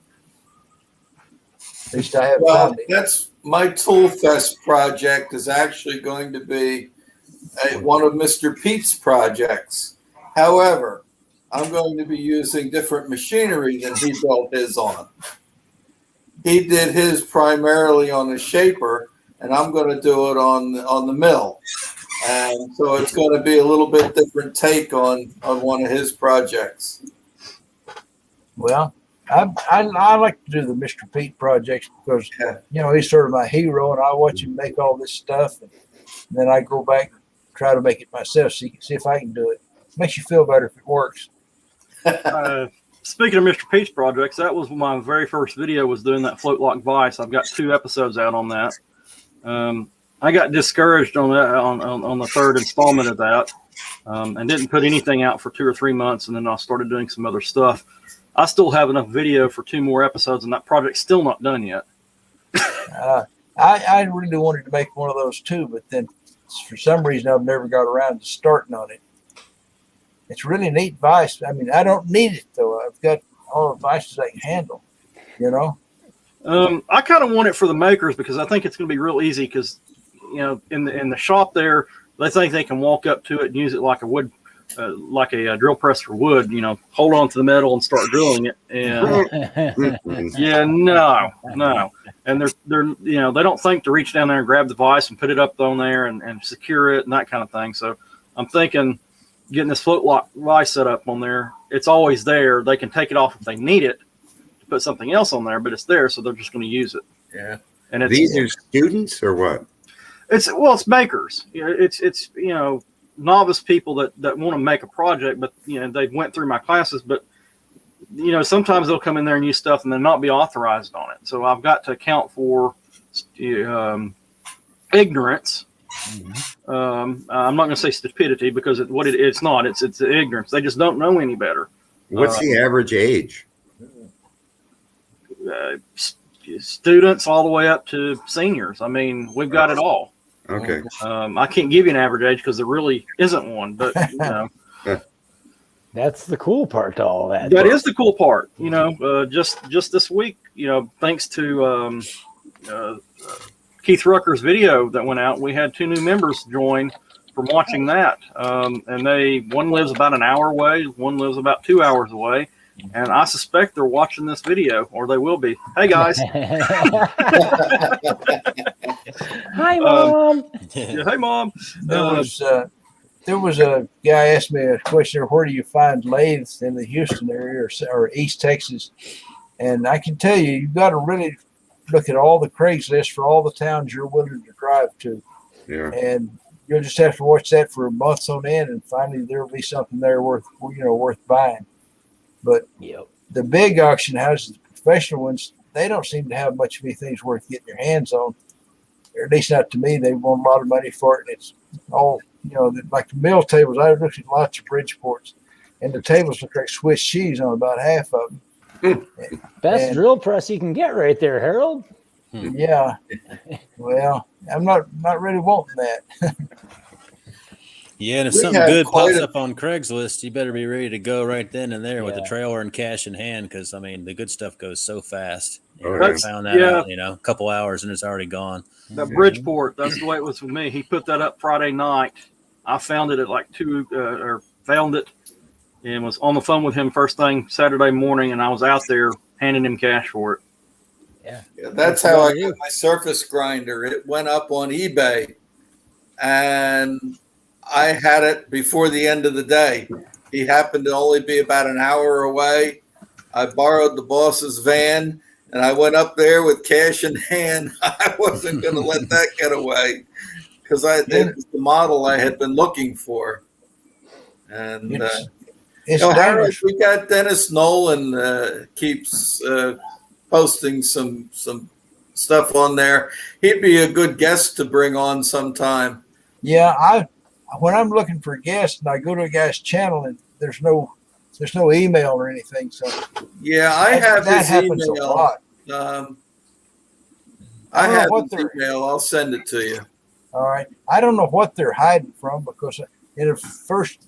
At least I haven't found it. That's my Tool Fest project is actually going to be one of Mr. Pete's projects. However, I'm going to be using different machinery than he built his on. He did his primarily on a shaper, and I'm going to do it on the mill. And so it's going to be a little bit different take on one of his projects. Well, I like to do the Mr. Pete projects because, you know, he's sort of my hero, and I watch him make all this stuff. And then I go back and try to make it myself, so you can see if I can do it. Makes you feel better if it works. Speaking of Mr. Pete's projects, that was my very first video, was doing that float lock vise. I've got 2 episodes out on that. I got discouraged on that on the 3rd installment of that, and didn't put anything out for 2 or 3 months, and then I started doing some other stuff. I still have enough video for 2 more episodes, and that project's still not done yet. I really wanted to make one of those too, but then for some reason I've never got around to starting on it. It's really neat vise. I mean, I don't need it though. I've got all the vices I can handle, you know. I kind of want it for the makers because I think it's going to be real easy because, you know, in the shop there, they think they can walk up to it and use it like a wood, like a drill press for wood. You know, hold on to the metal and start drilling it. And yeah, no, and they're you know, they don't think to reach down there and grab the vise and put it up on there and secure it and that kind of thing. So I'm thinking, getting this float lock vise set up on there, it's always there. They can take it off if they need it to put something else on there, but it's there, so they're just going to use it. Yeah. And it's, these are students or what? It's makers. You know, it's you know, novice people that want to make a project, but you know, they went through my classes, but you know, sometimes they'll come in there and use stuff and then not be authorized on it. So I've got to account for ignorance. Mm-hmm. I'm not going to say stupidity because it's not. It's ignorance. They just don't know any better. What's the average age? Students all the way up to seniors. I mean, we've got it all. Okay. I can't give you an average age because there really isn't one. But you know, that's the cool part to all that. That is the cool part. You know, just this week, you know, thanks to Keith Rucker's video that went out, we had 2 new members join from watching that. And one lives about an hour away, one lives about 2 hours away. And I suspect they're watching this video, or they will be. Hey guys. Hi, Mom. Yeah, hey Mom. There was a guy asked me a question, where do you find lathes in the Houston area or East Texas? And I can tell you've got to really look at all the Craigslist for all the towns you're willing to drive to. Yeah. And you'll just have to watch that for months on end, and finally there'll be something there worth buying. But the big auction houses, the professional ones, they don't seem to have much of anything worth getting your hands on. Or at least not to me. They want a lot of money for it. And it's all, you know, like the mill tables. I've looked at lots of Bridgeports, and the tables look like Swiss cheese on about half of them. Best And- drill press you can get right there, Harold. Yeah. Well, I'm not really wanting that. Yeah, and if We something had good quite pops a- up on Craigslist, you better be ready to go right then and there with the Yeah. trailer and cash in hand, because I mean the good stuff goes so fast. Oh, I yeah. found that Yeah. out, a couple hours and it's already gone. That Bridgeport, that's the way it was with me. He put that up Friday night. I found it at like 2, or found it and was on the phone with him first thing Saturday morning, and I was out there handing him cash for it. Yeah, that's how I got my surface grinder. It went up on eBay, and I had it before the end of the day. He happened to only be about an hour away. I borrowed the boss's van, and I went up there with cash in hand. I wasn't going to let that get away because it was the model I had been looking for. And It's Harold, dangerous. we got Dennis Nolan keeps posting some stuff on there. He'd be a good guest to bring on sometime. Yeah, when I'm looking for guests and I go to a guy's channel and there's no email or anything, so Yeah, I have that his happens a email. lot. I don't know have what his they're- email. I'll send it to you. All right, I don't know what they're hiding from, because in the first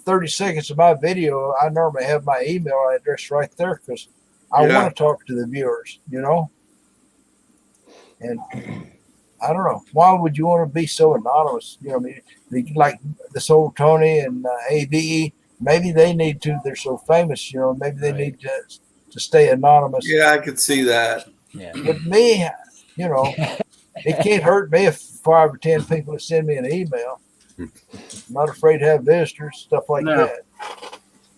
30 seconds of my video, I normally have my email address right there because I Yeah. want to talk to the viewers, and I don't know, why would you want to be so anonymous? Like this old Tony and ABE, maybe they need to. They're so famous, maybe they need to stay anonymous. Yeah, I could see that. Yeah. But me, it can't hurt me if 5 or 10 people send me an email. I'm not afraid to have visitors, stuff like No. that.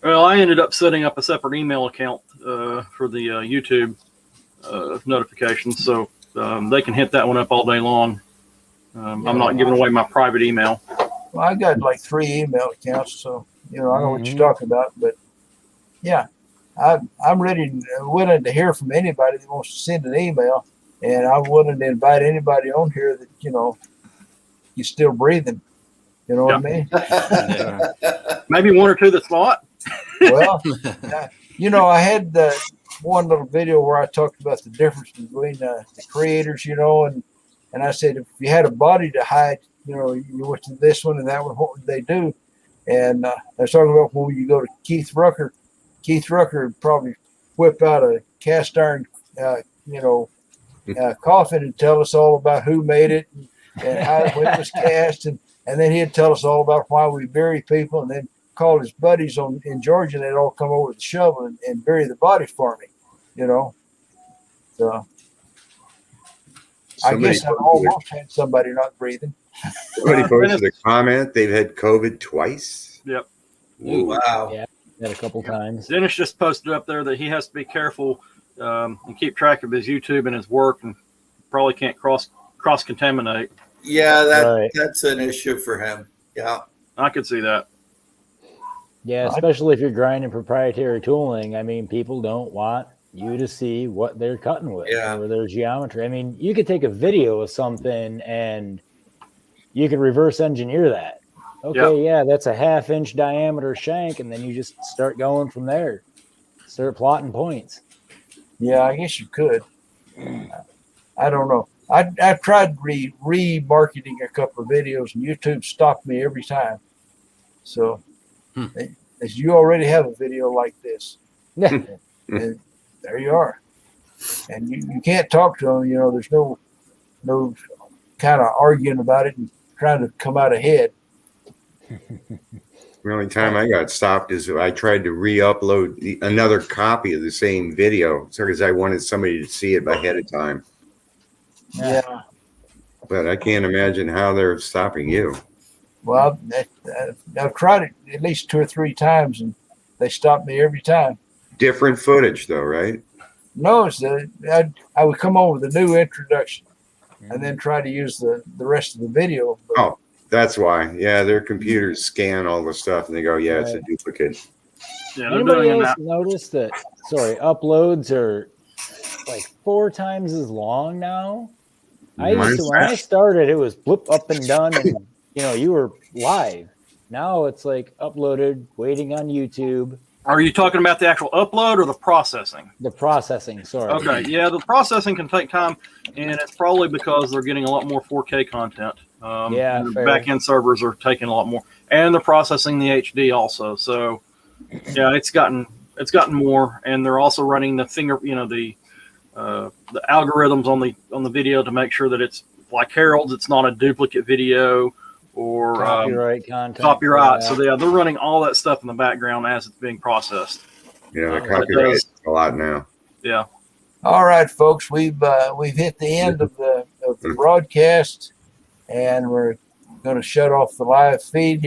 Well, I ended up setting up a separate email account for the YouTube notifications, so they can hit that one up all day long. I'm not giving away my private email. Well, I got like 3 email accounts, so I know what you're talking about. But yeah, I'm ready, willing to hear from anybody that wants to send an email, and I'm willing to invite anybody on here that you're still breathing. You know what I mean? Yeah. Maybe 1 or 2 that's not. Well, I had one little video where I talked about the difference between the creators, and I said if you had a body to hide, you went to this one and that one, what would they do? And they're talking about when you go to Keith Rucker would probably whip out a cast iron, coffin and tell us all about who made it and how when it was cast, and then he'd tell us all about why we bury people, and then call his buddies in Georgia, and they'd all come over with a shovel and bury the body for me, So I guess I've almost had somebody not breathing. Somebody posted a comment. They've had COVID twice. Yep. Ooh. Wow. Yeah. That a couple times. Dennis just posted up there that he has to be careful and keep track of his YouTube and his work, and probably can't cross contaminate. Yeah, Right. that's an issue for him. Yeah. I could see that. Yeah, especially if you're grinding proprietary tooling. I mean, people don't want you to see what they're cutting with or their geometry. I mean, you could take a video of something and you could reverse engineer that. Okay, yeah, that's a 1/2 inch diameter shank, and then you just start going from there. Start plotting points. Yeah, I guess you could. I don't know. I've tried remarketing a couple of videos, and YouTube stopped me every time. So, as you already have a video like this, and there you are, and you can't talk to them. There's no kind of arguing about it and trying to come out ahead. The only time I got stopped is I tried to re-upload another copy of the same video, because I wanted somebody to see it ahead of time. Yeah. But I can't imagine how they're stopping you. Well, I've tried it at least 2 or 3 times, and they stop me every time. Different footage, though, right? No, it's I would come on with a new introduction, and then try to use the rest of the video. But, Oh, that's why. Yeah, their computers scan all the stuff, and they go, "Yeah, it's a duplicate." Yeah, they're Anybody doing else that. notice that? Sorry, uploads are like 4 times as long now. I used to, when I started, it was blip up and done, and you were live. Now it's like uploaded, waiting on YouTube, Are you talking about the actual upload or the processing? The processing, sorry. Okay, yeah, the processing can take time, and it's probably because they're getting a lot more 4K content. Yeah, the fair. back-end servers are taking a lot more, and they're processing the HD also. So, yeah, it's gotten more, and they're also running the the algorithms on the video to make sure that it's like Harold's. It's not a duplicate video or Copyright content. copyright. So they're running all that stuff in the background as it's being processed. Yeah, the Oh, copyright is a lot now. Yeah. All right, folks, we've hit the end of the broadcast, and we're going to shut off the live feed here.